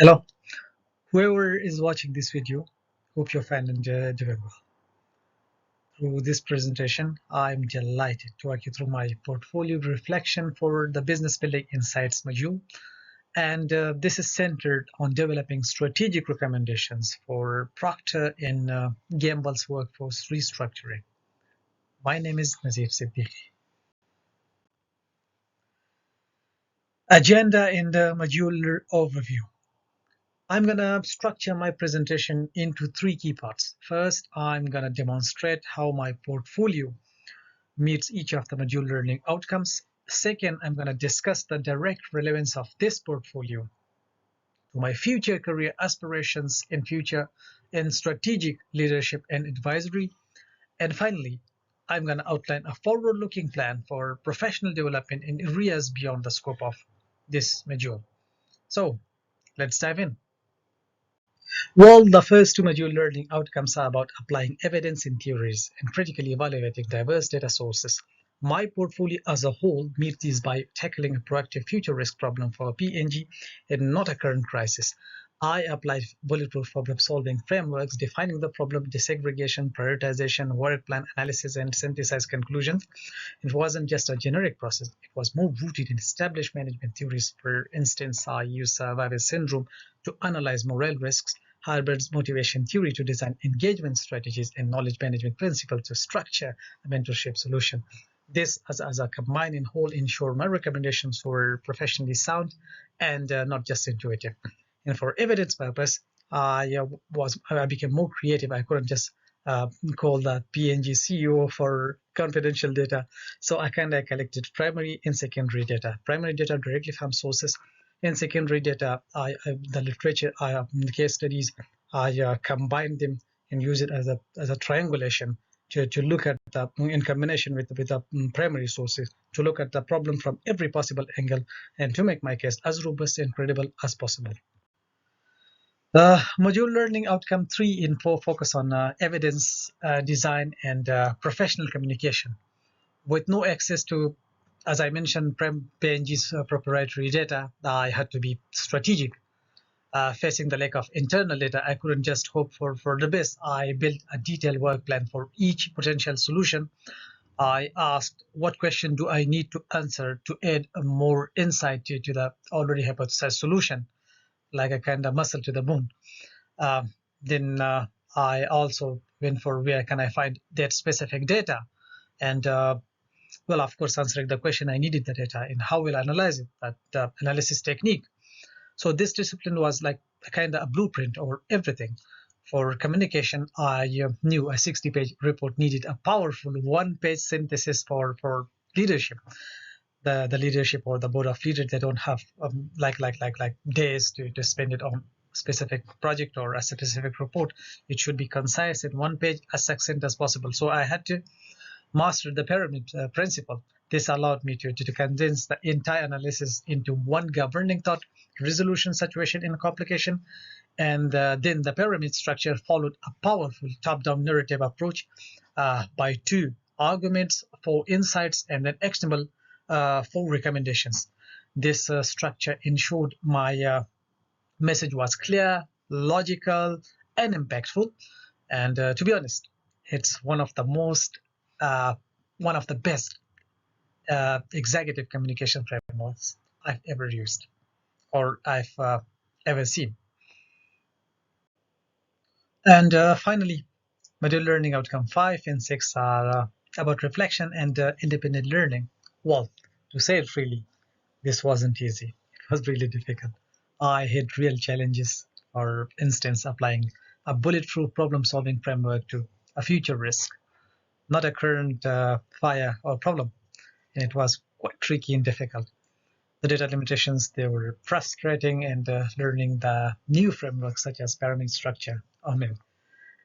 Hello, whoever is watching this video, hope you're fine and doing well. Through this presentation, I'm delighted to walk you through my portfolio reflection for the Business Building Insights module. And this is centered on developing strategic recommendations for Procter in Gamble's workforce restructuring. My name is Nazif Siddiqui. Agenda in the modular overview. I'm going to structure my presentation into three key parts. First, I'm going to demonstrate how my portfolio meets each of the module learning outcomes. Second, I'm going to discuss the direct relevance of this portfolio to my future career aspirations in strategic leadership and advisory. And finally, I'm going to outline a forward-looking plan for professional development in areas beyond the scope of this module. So let's dive in. Well, the first two module learning outcomes are about applying evidence in theories and critically evaluating diverse data sources. My portfolio as a whole meets these by tackling a proactive future risk problem for a PNG and not a current crisis. I applied bulletproof problem-solving frameworks, defining the problem, disaggregation, prioritization, work plan, analysis, and synthesized conclusions. It wasn't just a generic process. It was more rooted in established management theories. For instance, I used survival syndrome to analyze morale risks, Harvard's motivation theory to design engagement strategies, and knowledge management principles to structure a mentorship solution. This, as a combined whole, ensure my recommendations were professionally sound and not just intuitive. And for evidence purpose, I became more creative. I couldn't just call the PNG CEO for confidential data. So I kind of collected primary and secondary data. Primary data directly from sources, and secondary data, the literature, the case studies, I combined them and use it as a triangulation to look at the, in combination with the primary sources, to look at the problem from every possible angle and to make my case as robust and credible as possible. Module learning outcome 3 in 4 focus on evidence design and professional communication. With no access to, as I mentioned, PNG's proprietary data, I had to be strategic. Facing the lack of internal data, I couldn't just hope for the best. I built a detailed work plan for each potential solution. I asked, what question do I need to answer to add more insight to the already hypothesized solution, like a kind of muscle to the bone. Then I also went for where can I find that specific data, and well, of course, answering the question, I needed the data and how will I analyze it, that analysis technique. So this discipline was like a kind of a blueprint over everything. For communication, I knew a 60-page report needed a powerful one-page synthesis for leadership. The leadership or the board of leaders, they don't have like days to spend it on specific project or a specific report. It should be concise in one page, as succinct as possible. So I had to master the pyramid principle. This allowed me to condense the entire analysis into one governing thought, resolution, situation, and complication. And then the pyramid structure followed a powerful top-down narrative approach by 2 arguments, 4 insights, and then actionable 4 recommendations. This structure ensured my message was clear, logical, and impactful. And to be honest, it's one of the best executive communication frameworks I've ever used or I've ever seen. And finally, module learning outcome 5 and 6 are about reflection and independent learning. Well, to say it freely, this wasn't easy. It was really difficult. I had real challenges, for instance, applying a bulletproof problem-solving framework to a future risk, not a current fire or problem. And it was quite tricky and difficult. The data limitations, they were frustrating, and learning the new frameworks such as pyramid structure, I mean,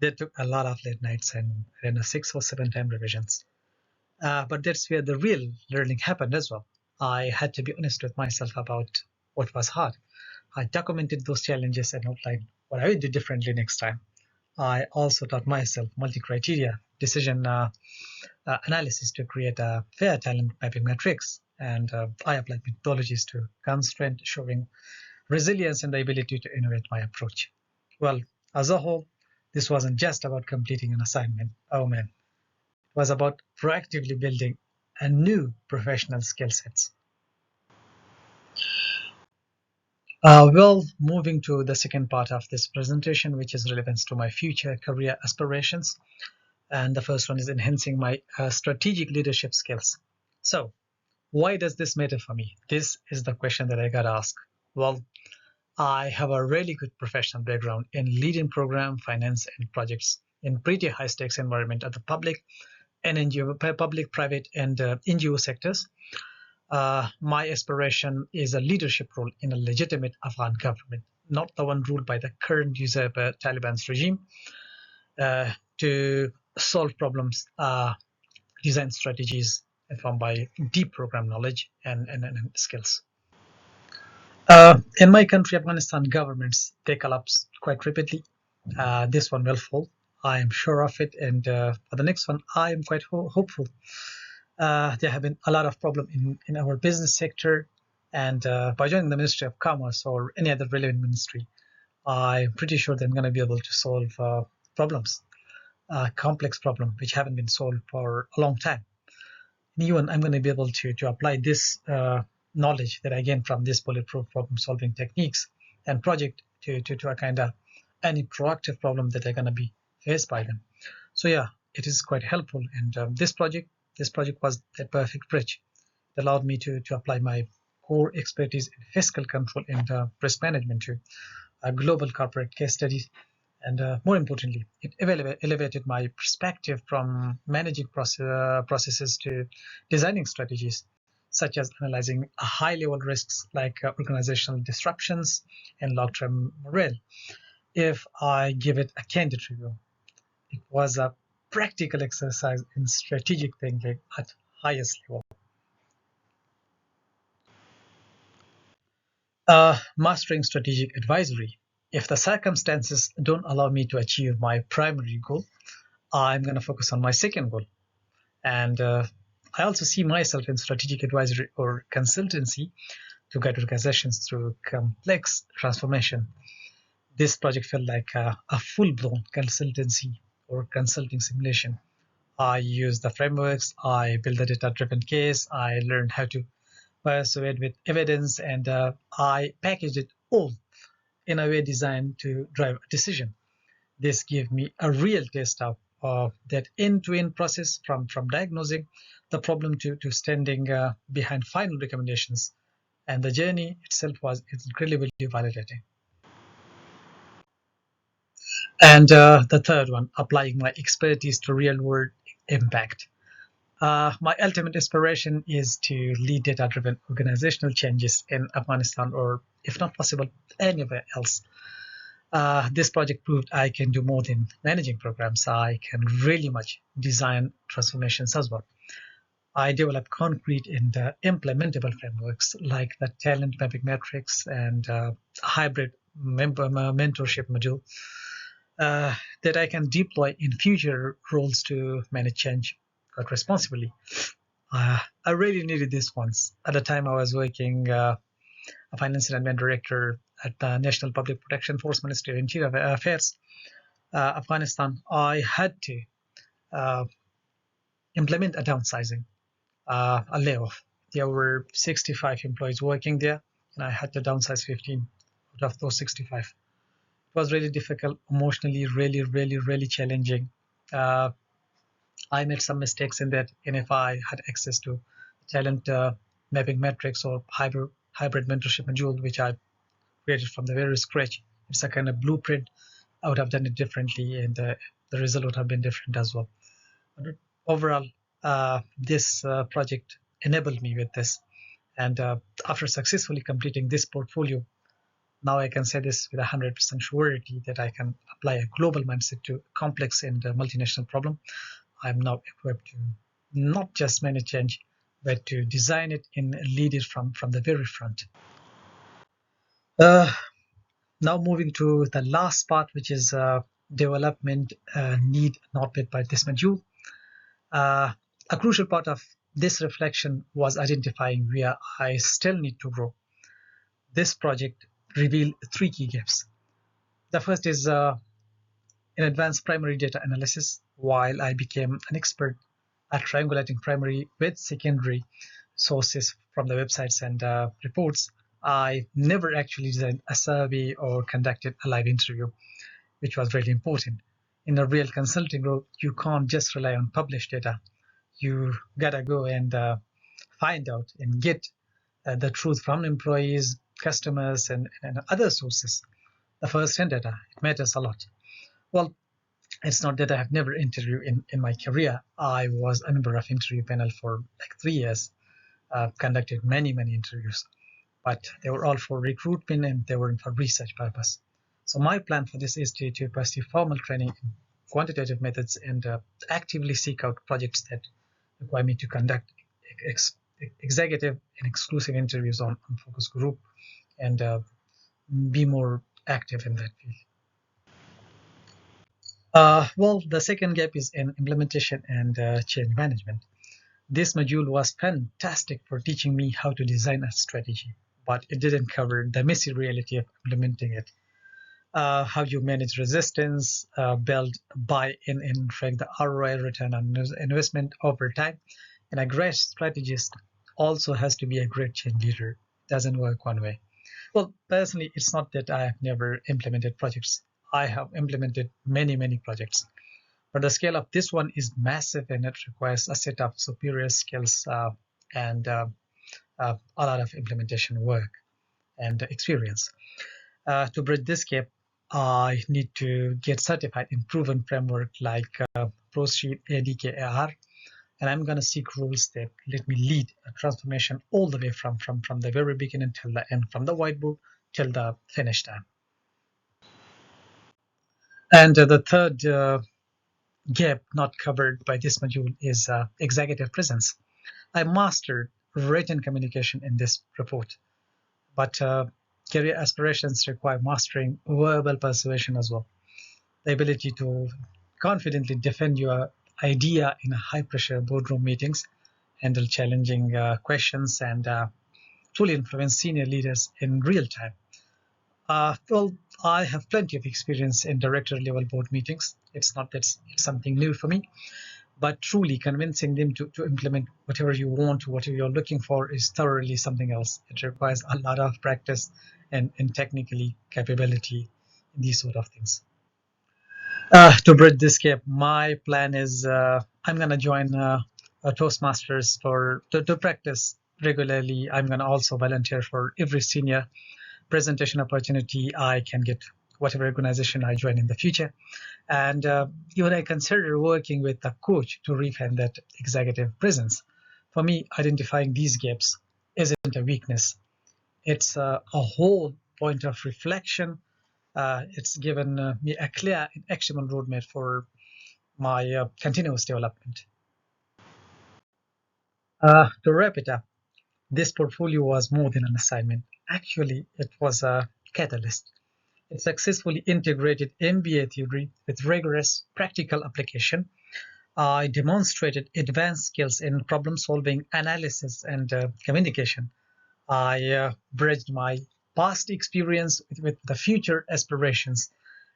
they took a lot of late nights and 6 or 7 time revisions. But that's where the real learning happened as well. I had to be honest with myself about what was hard. I documented those challenges and outlined what I would do differently next time. I also taught myself multi-criteria decision analysis to create a fair talent mapping matrix. And I applied methodologies to constraint showing resilience, and the ability to innovate my approach. Well, as a whole, this wasn't just about completing an assignment. Oh man, it was about proactively building a new professional skill sets. Well, moving to the second part of this presentation, which is relevant to my future career aspirations. And the first one is enhancing my strategic leadership skills. So, why does this matter for me? This is the question that I got asked. Well, I have a really good professional background in leading program, finance, and projects in pretty high stakes environment at the public and NGO, public, private, and NGO sectors. My aspiration is a leadership role in a legitimate Afghan government, not the one ruled by the current usurper Taliban's regime, to solve problems, design strategies informed by deep program knowledge and skills. In my country, Afghanistan, governments they collapse quite rapidly. This one will fall. I am sure of it. And for the next one, I am quite hopeful. There have been a lot of problems in our business sector. And by joining the Ministry of Commerce or any other relevant ministry, I'm pretty sure that I'm going to be able to solve problems, complex problems, which haven't been solved for a long time. And even I'm going to be able to apply this knowledge that I gained from this bulletproof problem solving techniques and project to a kind of any proactive problem that are going to be faced by them. So yeah, it is quite helpful. And this project was a perfect bridge. It allowed me to apply my core expertise in fiscal control and risk management to global corporate case studies. And more importantly, it elevated my perspective from managing processes to designing strategies, such as analyzing high-level risks like organizational disruptions and long-term morale. If I give it a candid review, it was a practical exercise in strategic thinking at highest level. Mastering strategic advisory. If the circumstances don't allow me to achieve my primary goal, I'm going to focus on my second goal. And I also see myself in strategic advisory or consultancy to guide organizations through complex transformation. This project felt like a full-blown consultancy or consulting simulation. I used the frameworks, I built a data-driven case, I learned how to persuade with evidence, and I packaged it all in a way designed to drive a decision. This gave me a real taste of that end-to-end process from diagnosing the problem to standing behind final recommendations. And the journey itself was incredibly validating. And the third one, applying my expertise to real-world impact. My ultimate aspiration is to lead data-driven organizational changes in Afghanistan, or if not possible, anywhere else. This project proved I can do more than managing programs. I can really much design transformations as well. I developed concrete and implementable frameworks like the talent mapping metrics and hybrid mentorship module that I can deploy in future roles to manage change quite responsibly. I really needed this once. At the time I was working a finance and admin director at the National Public Protection Force Ministry of Interior Affairs, Afghanistan. I had to uh, implement a downsizing, a layoff. There were 65 employees working there, and I had to downsize 15 out of those 65. It was really difficult, emotionally, really, really, really challenging. Uh, I made some mistakes in that, and if I had access to talent mapping metrics or hybrid mentorship module, which I created from the very scratch, it's a kind of blueprint. I would have done it differently, and the result would have been different as well. But overall, this project enabled me with this, and after successfully completing this portfolio, now I can say this with 100% surety that I can apply a global mindset to complex and multinational problem. I'm now equipped to not just manage change, but to design it and lead it from the very front. Uh, Now moving to the last part, which is development need not met by this module. Uh, a crucial part of this reflection was identifying where I still need to grow. This project reveal three key gaps. The first is in advanced primary data analysis. While I became an expert at triangulating primary with secondary sources from the websites and reports, I never actually designed a survey or conducted a live interview, which was really important. In a real consulting role, you can't just rely on published data. You gotta go and find out and get the truth from employees, customers, and other sources. The first-hand data, it matters a lot. Well, it's not that I have never interviewed in my career. I was a member of interview panel for like 3 years, conducted many interviews, but they were all for recruitment and they weren't for research purpose. So my plan for this is to pursue formal training in quantitative methods and actively seek out projects that require me to conduct ex- executive and exclusive interviews on focus group and be more active in that field. Well, the second gap is in implementation and change management. This module was fantastic for teaching me how to design a strategy, but it didn't cover the messy reality of implementing it. How you manage resistance, build buy-in, and track the ROI, return on investment over time. And a great strategist also has to be a great change leader. It doesn't work one way. Well, personally, it's not that I have never implemented projects. I have implemented many projects. But the scale of this one is massive and it requires a set of superior skills and a lot of implementation work and experience. To bridge this gap, I need to get certified in proven framework like ProSheet, ADKAR, and I'm going to seek rules that let me lead a transformation all the way from the very beginning till the end, from the whiteboard till the finish time. And the third gap not covered by this module is executive presence. I mastered written communication in this report, but career aspirations require mastering verbal persuasion as well. The ability to confidently defend your idea in high pressure boardroom meetings, handle challenging questions, and truly influence senior leaders in real time. Well, I have plenty of experience in director level board meetings. It's not that it's something new for me, but truly convincing them to implement whatever you want, whatever you're looking for is thoroughly something else. It requires a lot of practice and technically capability in these sort of things. To bridge this gap, my plan is I'm going to join Toastmasters to practice regularly. I'm going to also volunteer for every senior presentation opportunity I can get, whatever organization I join in the future. And even I consider working with a coach to refine that executive presence. For me, identifying these gaps isn't a weakness. It's a whole point of reflection. It's given me a clear and actionable roadmap for my continuous development. To wrap it up, this portfolio was more than an assignment. Actually, it was a catalyst. It successfully integrated MBA theory with rigorous practical application. I demonstrated advanced skills in problem solving, analysis, and communication. I bridged my past experience with the future aspirations.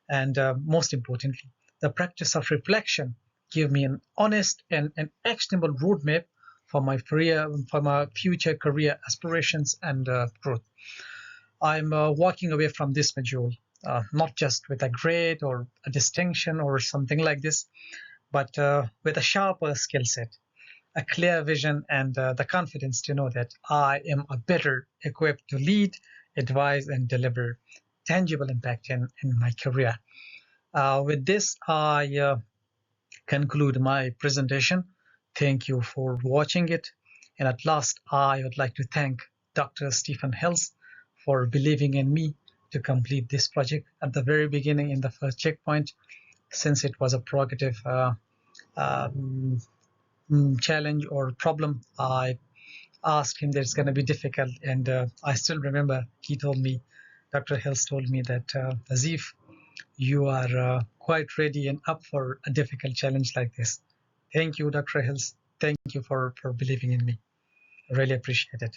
And most importantly, the practice of reflection gave me an honest and actionable roadmap for my future career aspirations and growth. I'm walking away from this module not just with a grade or a distinction or something like this, but with a sharper skill set, a clear vision, and the confidence to know that I am a better equipped to lead, advise, and deliver tangible impact in my career. With this, I conclude my presentation. Thank you for watching it. And at last, I would like to thank Dr. Stephen Hills for believing in me to complete this project at the very beginning in the first checkpoint, since it was a prerogative um, challenge or problem. I asked him that it's going to be difficult, and I still remember he told me, Dr. Hills told me that Azif, you are quite ready and up for a difficult challenge like this. Thank you, Dr. Hills. Thank you for believing in me. I really appreciate it.